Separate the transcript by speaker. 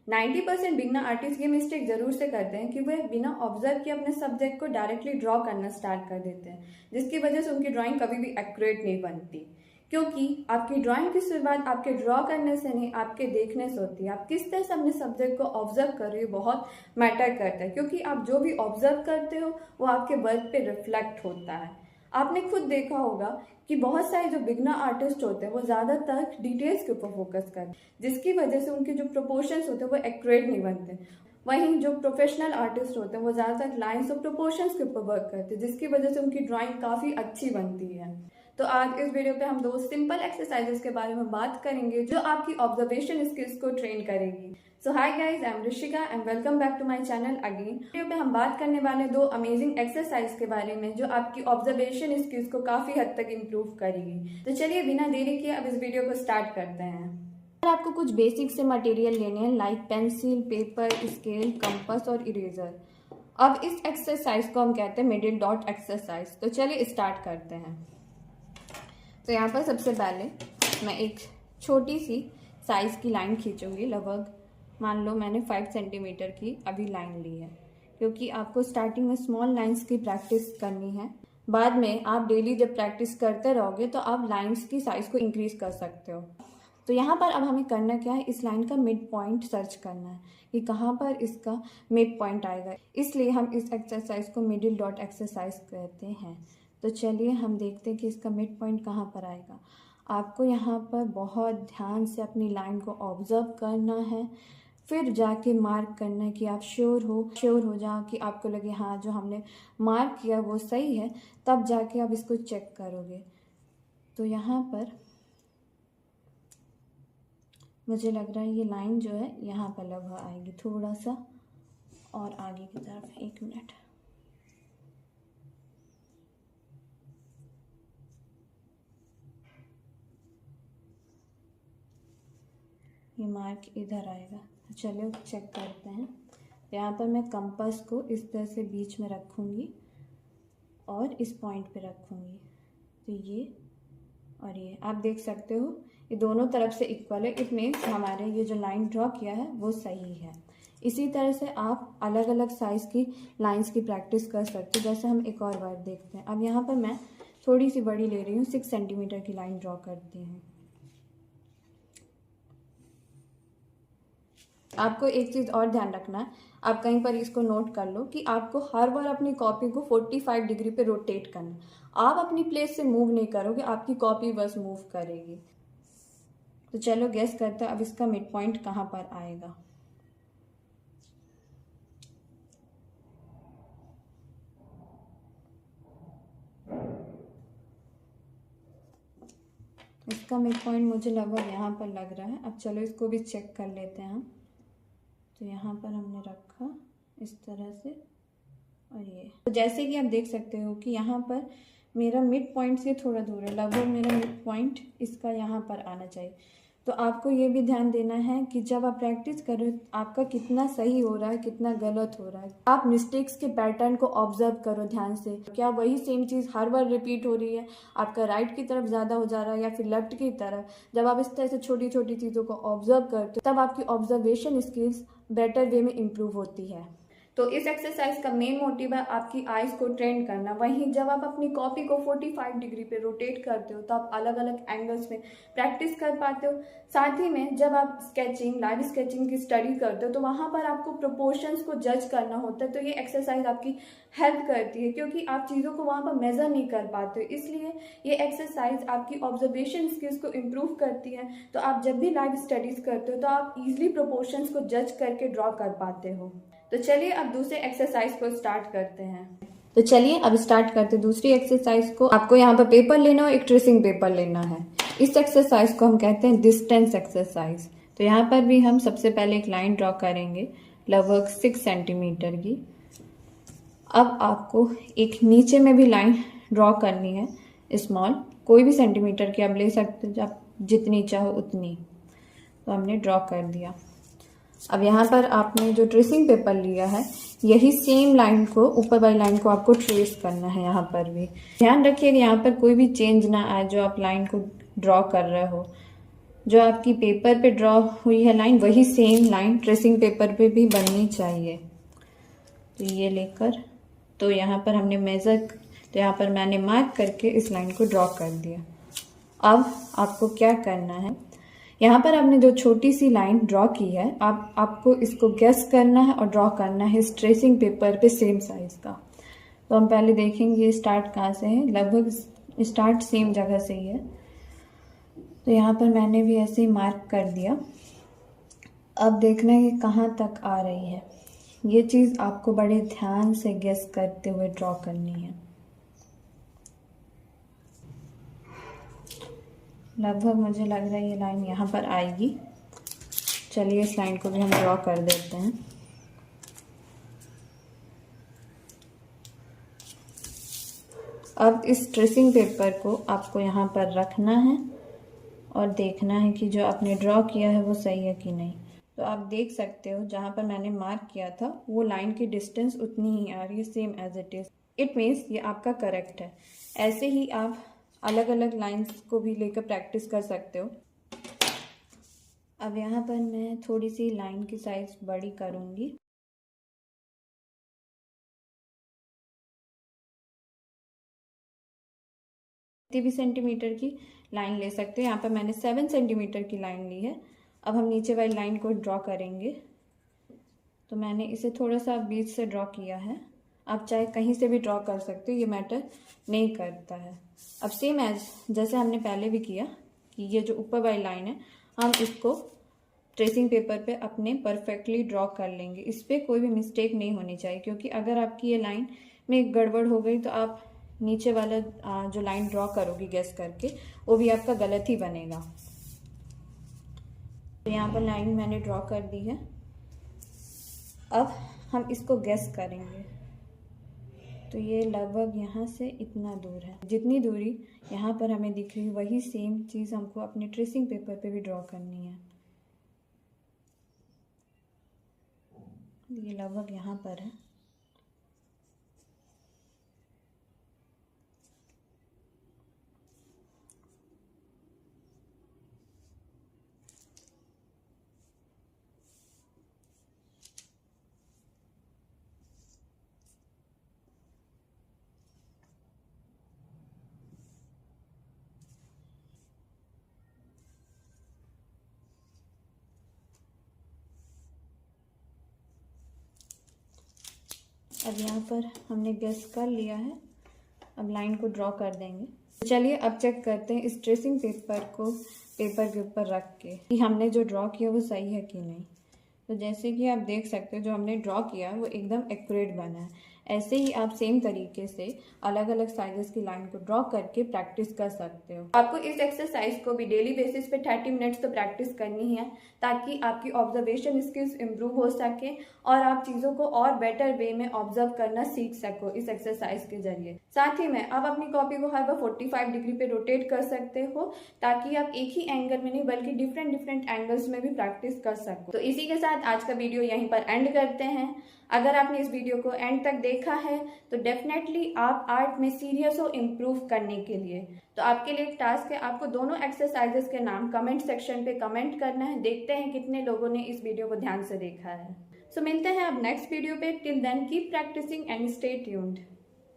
Speaker 1: 90% beginner artist ये mistake जरूर से करते हैं कि वे बिना ऑब्जर्व किए अपने सब्जेक्ट को डायरेक्टली ड्रॉ करना स्टार्ट कर देते हैं, जिसकी वजह से उनकी ड्राइंग कभी भी एक्यूरेट नहीं बनती। क्योंकि आपकी ड्राइंग की शुरुआत आपके ड्रॉ करने से नहीं, आपके देखने से होती है। आप किस तरह से अपने सब्जेक्ट को ऑब्जर्व कर रहे हो बहुत मैटर करता है, क्योंकि आप जो भी ऑब्जर्व करते हो वो आपके वर्क पे रिफ्लेक्ट होता है। आपने खुद देखा होगा कि बहुत सारे जो बिगनर आर्टिस्ट होते हैं वो ज़्यादातर डिटेल्स के ऊपर फोकस करते हैं, जिसकी वजह से उनके जो प्रोपोर्शंस होते हैं वो एक्यूरेट नहीं बनते। वहीं जो प्रोफेशनल आर्टिस्ट होते हैं वो ज़्यादातर लाइन्स और प्रोपोर्शंस के ऊपर वर्क करते हैं, जिसकी वजह से उनकी ड्राइंग काफ़ी अच्छी बनती है। तो आज इस वीडियो पे हम 2 सिंपल एक्सरसाइजेस के बारे में बात करेंगे जो आपकी ऑब्जर्वेशन स्किल्स को ट्रेन करेगी। So hi guys, I am Rishika and welcome back to my channel again. Video पे हम बात करने वाले 2 अमेजिंग एक्सरसाइज के बारे में जो आपकी ऑब्जर्वेशन स्किल्स को काफी हद तक इम्प्रूव करेगी। तो चलिए बिना देरी किए अब इस वीडियो को स्टार्ट करते हैं। आपको कुछ बेसिक से मटेरियल लेने हैं like pencil, paper, scale, compass और इरेजर। अब इस एक्सरसाइज को हम कहते हैं मिडिल डॉट एक्सरसाइज। तो चलिए स्टार्ट करते हैं। तो यहाँ पर सबसे पहले मैं एक छोटी सी साइज़ की लाइन खींचूंगी। लगभग मान लो मैंने 5 सेंटीमीटर की अभी लाइन ली है, क्योंकि आपको स्टार्टिंग में स्मॉल लाइंस की प्रैक्टिस करनी है। बाद में आप डेली जब प्रैक्टिस करते रहोगे तो आप लाइंस की साइज़ को इंक्रीज कर सकते हो। तो यहाँ पर अब हमें करना क्या है, इस लाइन का मिड पॉइंट सर्च करना है कि कहाँ पर इसका मिड पॉइंट आएगा। इसलिए हम इस एक्सरसाइज को मिडिल डॉट एक्सरसाइज कहते हैं। तो चलिए हम देखते हैं कि इसका मिड पॉइंट कहाँ पर आएगा। आपको यहाँ पर बहुत ध्यान से अपनी लाइन को ऑब्जर्व करना है, फिर जाके मार्क करना है कि आप श्योर हो जाओ कि आपको लगे हाँ जो हमने मार्क किया वो सही है, तब जाके आप इसको चेक करोगे। तो यहाँ पर मुझे लग रहा है ये लाइन जो है यहाँ पर लगभग आएगी, थोड़ा सा और आगे की तरफ। 1 मिनट। ये मार्क इधर आएगा। चलिए चेक करते हैं। यहाँ पर मैं कंपास को इस तरह से बीच में रखूँगी और इस पॉइंट पे रखूँगी। तो ये और ये आप देख सकते हो ये दोनों तरफ से इक्वल है। इट मीन्स हमारे ये जो लाइन ड्रॉ किया है वो सही है। इसी तरह से आप अलग अलग साइज़ की लाइंस की प्रैक्टिस कर सकते हो। जैसे हम एक और बार देखते हैं। अब यहाँ पर मैं थोड़ी सी बड़ी ले रही हूँ, 6 सेंटीमीटर की लाइन ड्रॉ करती हूँ। आपको एक चीज़ और ध्यान रखना है, आप कहीं पर इसको नोट कर लो कि आपको हर बार अपनी कॉपी को 45 डिग्री पे रोटेट करना। आप अपनी प्लेस से मूव नहीं करोगे, आपकी कॉपी बस मूव करेगी। तो चलो गेस करते हैं अब इसका मिड पॉइंट कहाँ पर आएगा। इसका मिड पॉइंट मुझे लगभग यहाँ पर लग रहा है। अब चलो इसको भी चेक कर लेते हैं हम। तो यहाँ पर हमने रखा इस तरह से और ये। तो जैसे कि आप देख सकते हो कि यहाँ पर मेरा मिड पॉइंट से थोड़ा दूर है, लगभग मेरा मिड पॉइंट इसका यहाँ पर आना चाहिए। तो आपको ये भी ध्यान देना है कि जब आप प्रैक्टिस कर रहे हो आपका कितना सही हो रहा है, कितना गलत हो रहा है। आप मिस्टेक्स के पैटर्न को ऑब्जर्व करो ध्यान से। क्या वही सेम चीज़ हर बार रिपीट हो रही है, आपका राइट की तरफ ज़्यादा हो जा रहा है या फिर लेफ्ट की तरफ। जब आप इस तरह से छोटी छोटी चीज़ों को ऑब्जर्व करते हो तब आपकी ऑब्जर्वेशन स्किल्स बेटर वे में इम्प्रूव होती है। तो इस एक्सरसाइज का मेन मोटिव है आपकी आइज को ट्रेन करना। वहीं जब आप अपनी कॉपी को 45 डिग्री पे रोटेट करते हो तो आप अलग अलग एंगल्स में प्रैक्टिस कर पाते हो। साथ ही में जब आप लाइव स्केचिंग की स्टडी करते हो तो वहाँ पर आपको प्रोपोर्शंस को जज करना होता है। तो ये एक्सरसाइज आपकी हेल्प करती है, क्योंकि आप चीज़ों को वहाँ पर मेजर नहीं कर पाते हो। इसलिए ये एक्सरसाइज आपकी ऑब्जर्वेशन स्किल्स को इम्प्रूव करती है। तो आप जब भी लाइव स्टडीज करते हो तो आप इजिली प्रोपोर्शंस को जज करके ड्रॉ कर पाते हो। तो चलिए अब दूसरे एक्सरसाइज को स्टार्ट करते हैं। तो चलिए अब स्टार्ट करते हैं दूसरी एक्सरसाइज को। आपको यहाँ पर पेपर लेना हो, एक ट्रेसिंग पेपर लेना है। इस एक्सरसाइज को हम कहते हैं डिस्टेंस एक्सरसाइज। तो यहाँ पर भी हम सबसे पहले एक लाइन ड्रॉ करेंगे लगभग 6 सेंटीमीटर की। अब आपको एक नीचे में भी लाइन ड्रॉ करनी है स्मॉल, कोई भी सेंटीमीटर की आप ले सकते हो, आप जितनी चाहो उतनी। तो हमने ड्रॉ कर दिया। अब यहाँ पर आपने जो ट्रेसिंग पेपर लिया है यही सेम लाइन को, ऊपर वाली लाइन को आपको ट्रेस करना है। यहाँ पर भी ध्यान रखिए कि यहाँ पर कोई भी चेंज ना आए जो आप लाइन को ड्रॉ कर रहे हो। जो आपकी पेपर पे ड्रॉ हुई है लाइन, वही सेम लाइन ट्रेसिंग पेपर पे भी बननी चाहिए। तो ये लेकर, तो यहाँ पर हमने मेज़र, तो यहाँ पर मैंने मार्क करके इस लाइन को ड्रॉ कर दिया। अब आपको क्या करना है, यहाँ पर आपने जो छोटी सी लाइन ड्रॉ की है, आपको इसको गेस करना है और ड्रॉ करना है इस ट्रेसिंग पेपर पे सेम साइज़ का। तो हम पहले देखेंगे स्टार्ट कहाँ से है, लगभग स्टार्ट सेम जगह से ही है। तो यहाँ पर मैंने भी ऐसे ही मार्क कर दिया। अब देखना है कि कहाँ तक आ रही है, ये चीज़ आपको बड़े ध्यान से गेस करते हुए ड्रॉ करनी है। लगभग मुझे लग रहा है ये लाइन यहाँ पर आएगी। चलिए इस लाइन को भी हम ड्रॉ कर देते हैं। अब इस ट्रेसिंग पेपर को आपको यहाँ पर रखना है और देखना है कि जो आपने ड्रॉ किया है वो सही है कि नहीं। तो आप देख सकते हो जहाँ पर मैंने मार्क किया था वो लाइन की डिस्टेंस उतनी ही आ रही है, same as it is. It means ये आपका करेक्ट है। ऐसे ही आप अलग अलग लाइंस को भी लेकर प्रैक्टिस कर सकते हो। अब यहाँ पर मैं थोड़ी सी लाइन की साइज बड़ी करूँगी। कितने भी सेंटीमीटर की लाइन ले सकते हो। यहाँ पर मैंने 7 सेंटीमीटर की लाइन ली है। अब हम नीचे वाली लाइन को ड्रॉ करेंगे। तो मैंने इसे थोड़ा सा बीच से ड्रॉ किया है। आप चाहे कहीं से भी ड्रॉ कर सकते हो, ये मैटर नहीं करता है। अब सेम एज जैसे हमने पहले भी किया कि ये जो ऊपर वाली लाइन है, हम इसको ट्रेसिंग पेपर पे अपने परफेक्टली ड्रॉ कर लेंगे। इस पर कोई भी मिस्टेक नहीं होनी चाहिए, क्योंकि अगर आपकी ये लाइन में गड़बड़ हो गई तो आप नीचे वाला जो लाइन ड्रॉ करोगी गेस करके, वो भी आपका गलत ही बनेगा। तो यहाँ पर लाइन मैंने ड्रॉ कर दी है। अब हम इसको गेस करेंगे। तो ये लगभग यहाँ से इतना दूर है। जितनी दूरी यहाँ पर हमें दिख रही है वही सेम चीज़ हमको अपने ट्रेसिंग पेपर पे भी ड्रॉ करनी है। ये लगभग यहाँ पर है। अब यहाँ पर हमने गेस कर लिया है। अब लाइन को ड्रॉ कर देंगे। चलिए अब चेक करते हैं इस ट्रेसिंग पेपर को पेपर के ऊपर रख के कि हमने जो ड्रॉ किया वो सही है कि नहीं। तो जैसे कि आप देख सकते हो जो हमने ड्रॉ किया है वो एकदम एक्यूरेट बना है। ऐसे ही आप सेम तरीके से अलग अलग साइजेस की लाइन को ड्रॉ करके प्रैक्टिस कर सकते हो। आपको इस एक्सरसाइज को भी डेली बेसिस पे 30 मिनट्स तो प्रैक्टिस करनी है, ताकि आपकी ऑब्जर्वेशन स्किल्स इंप्रूव हो सके और आप चीज़ों को और बेटर वे में ऑब्जर्व करना सीख सको इस एक्सरसाइज के जरिए। साथ ही में आप अपनी कॉपी को हर बार 45 डिग्री पे रोटेट कर सकते हो, ताकि आप एक ही एंगल में नहीं बल्कि डिफरेंट एंगल्स में भी प्रैक्टिस कर सको। तो इसी के साथ आज का वीडियो यहीं पर एंड करते हैं। अगर आपने इस वीडियो को एंड तक देखा है तो डेफिनेटली आप आर्ट में सीरियस हो इम्प्रूव करने के लिए। तो आपके लिए एक टास्क है, आपको दोनों एक्सरसाइजेस के नाम कमेंट सेक्शन पे कमेंट करना है। देखते हैं कितने लोगों ने इस वीडियो को ध्यान से देखा है। सो मिलते हैं अब नेक्स्ट वीडियो पे। Till then keep practising and stay tuned.